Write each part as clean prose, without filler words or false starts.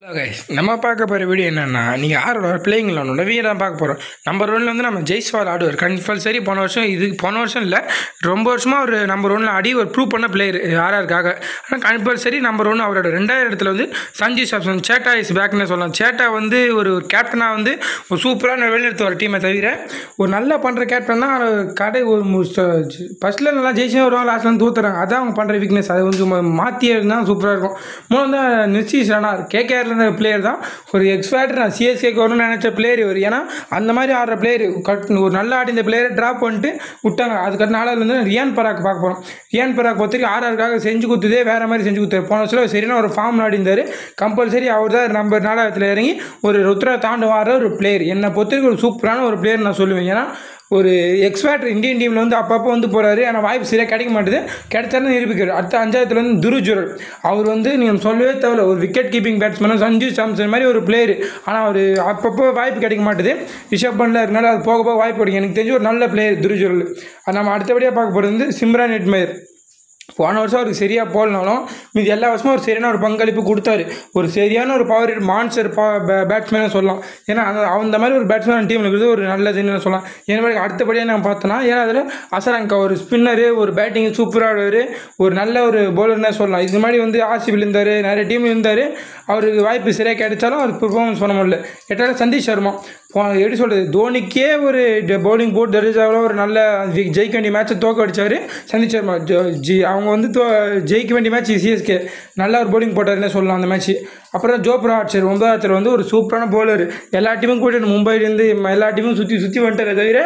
Hello guys, நம்ம பார்க்க போகிற வீடியோ என்னென்னா, நீங்கள் யாரோட பிளேயிங் லோனோட வீடியோ தான் பார்க்க போகிறோம். நம்பர் ஒன்னில் வந்து நம்ம ஜெய்ஸ்வால் ஆடுவார் கம்பல்சரி. போன வருஷம் இல்லை, ரொம்ப வருஷமாக ஒரு நம்பர் ஒன்னில் ஆடி ஒரு ப்ரூவ் பண்ண பிளேயர் ஆர்ஆருக்காக. ஆனால் கம்பல்சரி நம்பர் ஒன்று அவரோட 2000 இடத்துல வந்து சஞ்சு சாம்சன் சேட்டா இஸ் பேக்னே சொல்லலாம். சேட்டா வந்து ஒரு கேப்டனாக வந்து ஒரு சூப்பரான வெளிநடத்து வர டீமை தவிர ஒரு நல்லா பண்ணுற கேப்டன் தான். கடை ஒரு ஃபஸ்ட்டில் நல்லா ஜெயிச்சே வருவாங்க, லாஸ்ட்டில் வந்து தூத்துறாங்க. அதான் அவங்க பண்ணுற வீக்னஸ். அதை வந்து மாற்றியே இருந்தால் சூப்பராக இருக்கும். மூணு வந்து நிச்சீஸ் ராணா கேகேஆர் பிளேயர் தான். ஒரு எக்ஸ்பேக்ட் நான் சிஎஸ்கேக்கு வரணும்னு நினைச்ச பிளேயர் இவர். ஏன்னா அந்த மாதிரி ஆடுற பிளேயர் ஒரு நல்லா ஆடி இந்த பிளேயரை ட்ராப் பண்ணிட்டு விட்டாங்க. அதுக்கு நாளில் வந்து ரியான் பராக் பார்க்க போகிறோம். ரியான் பராக் பொறுத்தவரைக்கும் ஆர்ஆருக்காக செஞ்சு கொடுத்ததே வேறு மாதிரி செஞ்சு கொடுத்தாரு. போன வருஷம் சரியான ஒரு ஃபார்ம் ஆடிந்தார். கம்பல்சரி அவர் தான் நம்பர் 4 இறங்கி ஒரு ருத்ரா தாண்டு வர ஒரு பிளேயர். என்னை பொறுத்தவரைக்கும் ஒரு சூப்பரான ஒரு பிளேயர் நான் சொல்லுவேன். ஏன்னா ஒரு எக்ஸ்பேக்ட் இந்தியன் டீமில் வந்து அப்பப்போ வந்து போகிறாரு. ஆனால் வாய்ப்பு சரியாக கிடைக்க மாட்டேது. கிடைச்சாலும் நிரூபிக்கிறார். அடுத்த 5வது வந்து துருஜுரல். அவர் வந்து நீங்கள் சொல்லவே தேவையில்ல, ஒரு wicket keeping batsman Sanju Samson மாதிரி ஒரு பிளேயர். ஆனால் அவர் அப்பப்போ வாய்ப்பு கிடைக்க மாட்டேது. ரிஷப் பண்ட்ல இருக்கனால அது போக போக வாய்ப்பு கிடைக்கும். எனக்கு தெரிஞ்சு ஒரு நல்ல பிளேயர் துருஜுரல். அது நம்ம அடுத்தபடியாக பார்க்க போகிறது வந்து சிம்ரான் ஹெட்மயர். போன வருஷம் அவருக்கு சரியாக போகலனாலும் மீது எல்லா வருஷமும் ஒரு சரியான ஒரு பங்களிப்பு கொடுத்தாரு. ஒரு சரியான ஒரு பவர் மான்ஸ்டர் பேட்ஸ்மேனாக சொல்லலாம். ஏன்னா அந்த மாதிரி ஒரு பேட்ஸ்மேன் டீமில் இருக்கிறது ஒரு நல்லதுன்னு சொல்லலாம். ஏன்னா அடுத்தபடியாக நம்ம பார்த்தோன்னா, ஏன்னா அதில் அசரங்கா ஒரு ஸ்பின்னரு, ஒரு பேட்டிங் சூப்பராக ஆடுவார், ஒரு நல்ல ஒரு பவுலர்னே சொல்லலாம். இது மாதிரி வந்து ஆர்சிபியில் இருந்தார், நிறைய டீமில் இருந்தார். அவருக்கு வாய்ப்பு சரியாக கிடைச்சாலும் அவர் பெர்ஃபார்மன்ஸ் பண்ண முடியல. எட்டாவது சந்தீப் சர்மா. எப்படி சொல்கிறது, தோனிக்கே ஒரு பவுலிங் போட்டு ஜடேஜாவில் ஒரு நல்ல ஜெயிக்க வேண்டிய மேட்சை தோக்க அடித்தார் சந்தீப் சர்மா. அவங்க வந்து ஜெயிக்க வேண்டிய மேட்ச் சிஎஸ்கே நல்ல ஒரு பவுலிங் போட்டாருன்னே சொல்லலாம் அந்த மேட்ச். அப்புறம் ஜோப்ரா ஆர்ச்சர் 9வது வந்து ஒரு சூப்பரான பவுலர். எல்லா டீமும் கூட மும்பைலேருந்து எல்லா டீமும் சுற்றி வந்துட்டாரே தவிர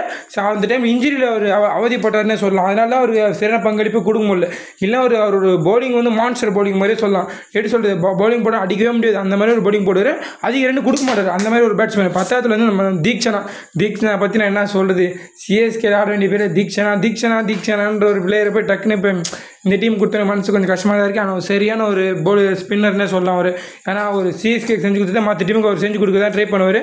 அந்த டைம் இன்ஜுரியில் அவர் அவதிப்பட்டார்னே சொல்லலாம். அதனால அவர் சரியான பங்களிப்பு கொடுக்க முடியல. இல்லை அவரோட பவுலிங் வந்து மான்ஸ்டர் பவுலிங் மாதிரியே சொல்லலாம். எப்படி சொல்கிறது, பவுலிங் போட அடிக்கவே முடியாது. அந்த மாதிரி ஒரு பவுலிங் போடுவார். அதிக 2 கொடுக்க மாட்டார். அந்த மாதிரி ஒரு பேட்ஸ்மேன். 10வது வந்து நம்ம தீக்ஷனா பற்றி நான் என்ன சொல்கிறது, சிஎஸ்கே ஆட வேண்டிய பேர் தீக்ஷனான்ற ஒரு பிளேயரை போய் டக்குன்னு இப்போ இந்த டீம் கொடுத்த மனசு கொஞ்சம் கஷ்டமாக தான் இருக்குது. ஆனால் சரியான ஒரு பவுலர் ஸ்பின்னர்னே சொல்லலாம் அவர். ஏன்னா ஒரு சிஎஸ்கே செஞ்சு கொடுத்து தான் மற்ற டீமுக்கு அவர் செஞ்சு கொடுக்க தான் ட்ரை பண்ணுவார்.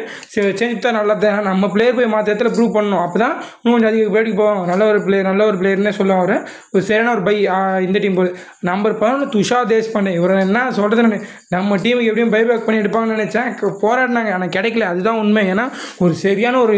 செஞ்சு தான் நல்லா தான். நம்ம பிளேயர் போய் மற்ற இடத்துல ப்ரூவ் பண்ணணும். அப்போ தான் இன்னும் கொஞ்சம் அதிக பேருக்கு போவாங்க. நல்ல ஒரு பிளேயர்னே சொல்லுவாங்க அவர். ஒரு சரியான ஒரு இந்த டீம் போது நம்பர் 11 துஷார் தேஷ்பாண்டே. இவர் என்ன சொல்கிறது, நம்ம டீமுக்கு எப்படியும் பைபேக் பண்ணி எடுப்பாங்கன்னு நினச்சேன். போராடினாங்க, ஆனால் கிடைக்கல. அதுதான் உண்மை. ஏன்னா ஒரு சரியான ஒரு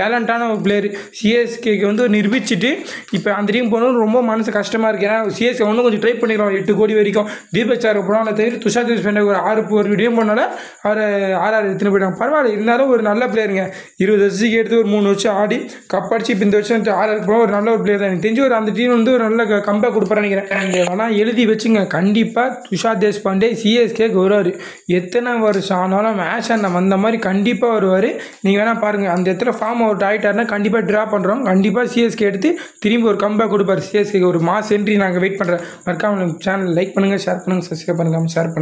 டேலண்டான ஒரு பிளேயர் சிஎஸ்கேக்கு வந்து நிரூபிச்சுட்டு இப்போ அந்த டீம் போகணும்னு ரொம்ப மனசு கஷ்டமாக இருக்குது. ஏன்னா சிஎஸ்கே ஒன்றும் கொஞ்சம் ட்ரை பண்ணிக்கலாம். 8 கோடி வரைக்கும் தீபக் சாருக்கு போனாலும் தவிர துஷார் தேஷ்பாண்டே ஒரு 6 டீம் போனால அவர் ஆர்ஆர் எடுத்துன்னு போயிட்டாங்க. பரவாயில்ல, இருந்தாலும் ஒரு நல்ல பிளேயருங்க. 20 வருஷத்துக்கு எடுத்து ஒரு 3 வருஷம் ஆடி கப்படிச்சு இப்போ இந்த வருஷம் ஆர்ஆருக்கு போனால் ஒரு நல்ல ஒரு பிளேயர் தான். எனக்கு தெரிஞ்சு ஒரு அந்த டீம் வந்து ஒரு நல்ல கம்பேக் கொடுப்பாரு நினைக்கிறேன். ஆனால் எழுதி வச்சுங்க, கண்டிப்பாக துஷார் தேஷ்பாண்டே சிஎஸ்கேக்கு வருவார். எத்தனை வருஷம் ஆனாலும் மேட்ச் அந்த மாதிரி கண்டிப்பாக வருவார். நீங்கள் வேணால் பாருங்கள், அந்த இடத்துல ஃபார்ம் அவுட் ஆகிட்டாருன்னா கண்டிப்பாக ட்ரா பண்ணுறோம். கண்டிப்பாக சிஎஸ்கே எடுத்து திரும்பி ஒரு கம்பேக் கொடுப்பார். சிஎஸ்கேக்கு ஒரு மாஸ் என்ட்ரி நாங்கள் வெயிட் பண்ணுறேன். மறக்காம சேனல் லைக் பண்ணுங்கள், ஷேர் பண்ணுங்கள், சப்ஸ்கிரைப் பண்ணுங்கள், ஷேர் பண்ணுங்கள்.